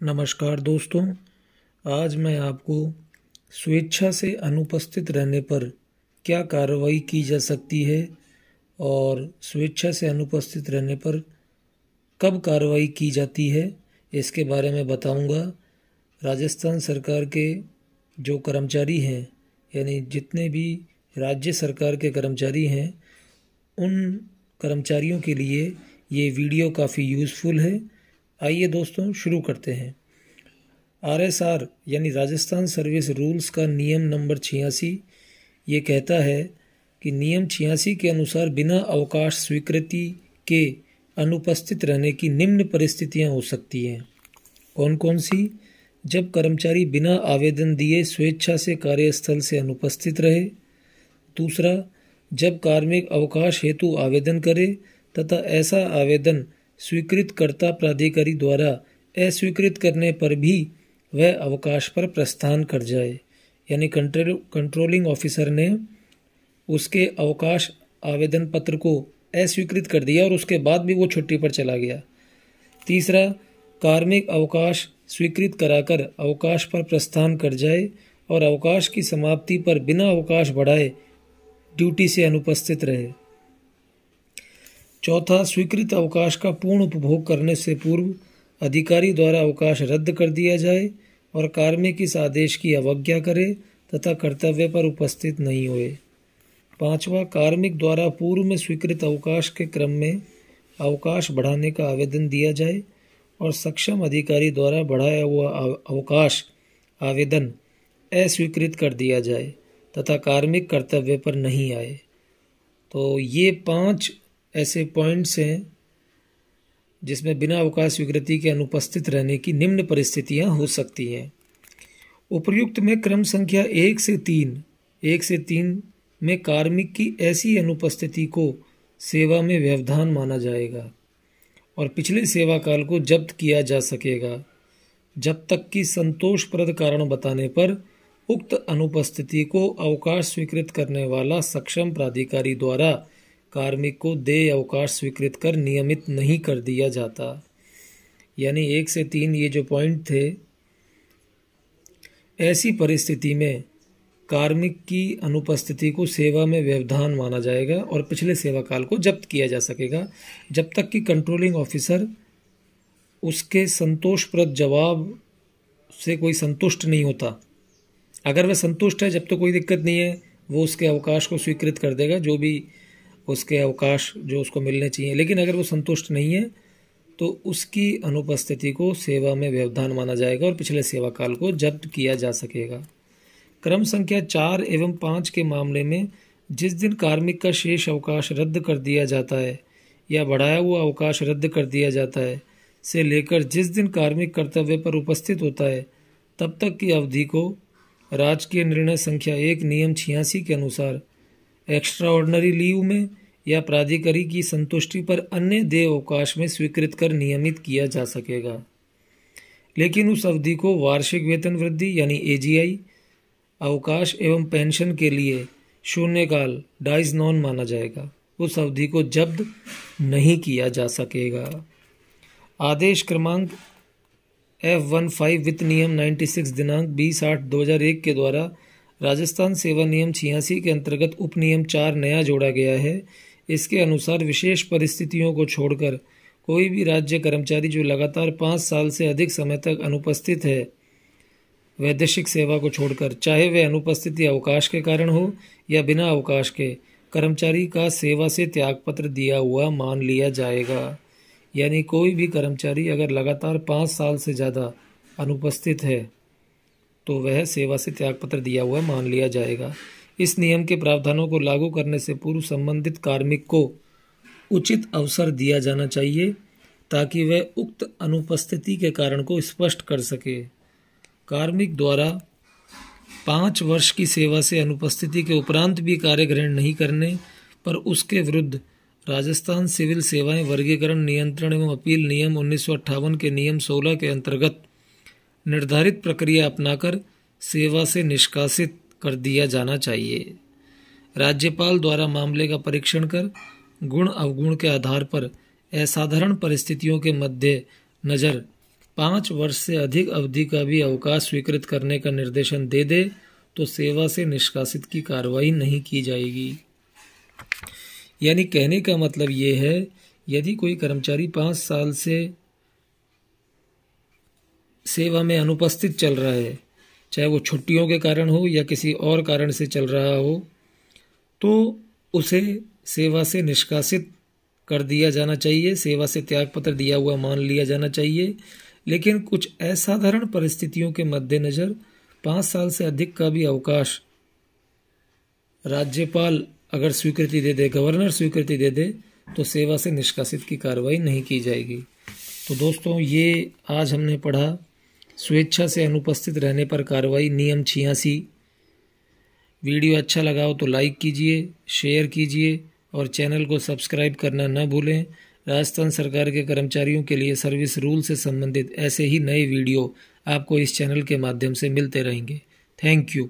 नमस्कार दोस्तों। आज मैं आपको स्वेच्छा से अनुपस्थित रहने पर क्या कार्रवाई की जा सकती है और स्वेच्छा से अनुपस्थित रहने पर कब कार्रवाई की जाती है, इसके बारे में बताऊंगा। राजस्थान सरकार के जो कर्मचारी हैं, यानी जितने भी राज्य सरकार के कर्मचारी हैं, उन कर्मचारियों के लिए ये वीडियो काफ़ी यूज़फुल है। आइए दोस्तों शुरू करते हैं। RSR यानी राजस्थान सर्विस रूल्स का नियम नंबर 86 ये कहता है कि नियम 86 के अनुसार बिना अवकाश स्वीकृति के अनुपस्थित रहने की निम्न परिस्थितियां हो सकती हैं। कौन कौन सी? जब कर्मचारी बिना आवेदन दिए स्वेच्छा से कार्यस्थल से अनुपस्थित रहे। दूसरा, जब कार्मिक अवकाश हेतु आवेदन करे तथा ऐसा आवेदन स्वीकृतकर्ता प्राधिकारी द्वारा अस्वीकृत करने पर भी वह अवकाश पर प्रस्थान कर जाए, यानी कंट्रोलिंग ऑफिसर ने उसके अवकाश आवेदन पत्र को अस्वीकृत कर दिया और उसके बाद भी वो छुट्टी पर चला गया। तीसरा, कार्मिक अवकाश स्वीकृत कराकर अवकाश पर प्रस्थान कर जाए और अवकाश की समाप्ति पर बिना अवकाश बढ़ाए ड्यूटी से अनुपस्थित रहे। चौथा, स्वीकृत अवकाश का पूर्ण उपभोग करने से पूर्व अधिकारी द्वारा अवकाश रद्द कर दिया जाए और कार्मिक इस आदेश की अवज्ञा करे तथा कर्तव्य पर उपस्थित नहीं हुए। पांचवा, कार्मिक द्वारा पूर्व में स्वीकृत अवकाश के क्रम में अवकाश बढ़ाने का आवेदन दिया जाए और सक्षम अधिकारी द्वारा बढ़ाया हुआ अवकाश आवेदन अस्वीकृत कर दिया जाए तथा कार्मिक कर्तव्य पर नहीं आए। तो ये 5 ऐसे पॉइंट्स हैं जिसमें बिना अवकाश स्वीकृति के अनुपस्थित रहने की निम्न परिस्थितियां हो सकती हैं। उपर्युक्त में क्रम संख्या 1 से 3 में कार्मिक की ऐसी अनुपस्थिति को सेवा में व्यवधान माना जाएगा और पिछले सेवा काल को जब्त किया जा सकेगा जब तक कि संतोषप्रद कारण बताने पर उक्त अनुपस्थिति को अवकाश स्वीकृत करने वाला सक्षम प्राधिकारी द्वारा कार्मिक को देय अवकाश स्वीकृत कर नियमित नहीं कर दिया जाता। यानी 1 से 3 ये जो पॉइंट थे, ऐसी परिस्थिति में कार्मिक की अनुपस्थिति को सेवा में व्यवधान माना जाएगा और पिछले सेवा काल को जब्त किया जा सकेगा जब तक कि कंट्रोलिंग ऑफिसर उसके संतोषप्रद जवाब से कोई संतुष्ट नहीं होता। अगर वह संतुष्ट है, जब तो कोई दिक्कत नहीं है, वो उसके अवकाश को स्वीकृत कर देगा, जो भी उसके अवकाश जो उसको मिलने चाहिए। लेकिन अगर वो संतुष्ट नहीं है तो उसकी अनुपस्थिति को सेवा में व्यवधान माना जाएगा और पिछले सेवा काल को जब्त किया जा सकेगा। क्रम संख्या 4 एवं 5 के मामले में जिस दिन कार्मिक का शेष अवकाश रद्द कर दिया जाता है या बढ़ाया हुआ अवकाश रद्द कर दिया जाता है से लेकर जिस दिन कार्मिक कर्तव्य पर उपस्थित होता है तब तक की अवधि को राजकीय निर्णय संख्या 1 नियम 86 के अनुसार एक्स्ट्रा ऑर्डिनरी लीव में या प्राधिकारी की संतुष्टि पर अन्य देय अवकाश में स्वीकृत कर नियमित किया जा सकेगा। लेकिन उस अवधि को वार्षिक वेतन वृद्धि यानी AGI, अवकाश एवं पेंशन के लिए शून्यकाल डाइज नॉन माना जाएगा। उस अवधि को जब्त नहीं किया जा सकेगा। आदेश क्रमांक F15 वित्त नियम 96 दिनांक 20/8/2001 के द्वारा राजस्थान सेवा नियम 86 के अंतर्गत उपनियम 4 नया जोड़ा गया है। इसके अनुसार विशेष परिस्थितियों को छोड़कर कोई भी राज्य कर्मचारी जो लगातार 5 साल से अधिक समय तक अनुपस्थित है, वैदेशिक सेवा को छोड़कर, चाहे वह अनुपस्थिति अवकाश के कारण हो या बिना अवकाश के, कर्मचारी का सेवा से त्यागपत्र दिया हुआ मान लिया जाएगा। यानी कोई भी कर्मचारी अगर लगातार 5 साल से ज़्यादा अनुपस्थित है तो वह सेवा से त्यागपत्र दिया हुआ मान लिया जाएगा। इस नियम के प्रावधानों को लागू करने से पूर्व संबंधित कार्मिक को उचित अवसर दिया जाना चाहिए ताकि वह उक्त अनुपस्थिति के कारण को स्पष्ट कर सके। कार्मिक द्वारा 5 वर्ष की सेवा से अनुपस्थिति के उपरांत भी कार्य ग्रहण नहीं करने पर उसके विरुद्ध राजस्थान सिविल सेवाएं वर्गीकरण नियंत्रण एवं अपील नियम 1958 के नियम 16 के अंतर्गत निर्धारित प्रक्रिया अपनाकर सेवा से निष्कासित कर दिया जाना चाहिए। राज्यपाल द्वारा मामले का परीक्षण कर गुण अवगुण के आधार पर असाधारण परिस्थितियों के मध्य नज़र 5 वर्ष से अधिक अवधि का भी अवकाश स्वीकृत करने का निर्देशन दे दे तो सेवा से निष्कासित की कार्रवाई नहीं की जाएगी। यानी कहने का मतलब ये है, यदि कोई कर्मचारी 5 साल से सेवा में अनुपस्थित चल रहा है, चाहे वो छुट्टियों के कारण हो या किसी और कारण से चल रहा हो, तो उसे सेवा से निष्कासित कर दिया जाना चाहिए, सेवा से त्यागपत्र दिया हुआ मान लिया जाना चाहिए। लेकिन कुछ असाधारण परिस्थितियों के मद्देनज़र 5 साल से अधिक का भी अवकाश राज्यपाल अगर स्वीकृति दे दे, गवर्नर स्वीकृति दे दे, तो सेवा से निष्कासित की कार्रवाई नहीं की जाएगी। तो दोस्तों, ये आज हमने पढ़ा स्वेच्छा से अनुपस्थित रहने पर कार्रवाई, नियम 86। वीडियो अच्छा लगा हो तो लाइक कीजिए, शेयर कीजिए और चैनल को सब्सक्राइब करना न भूलें। राजस्थान सरकार के कर्मचारियों के लिए सर्विस रूल से संबंधित ऐसे ही नए वीडियो आपको इस चैनल के माध्यम से मिलते रहेंगे। Thank you.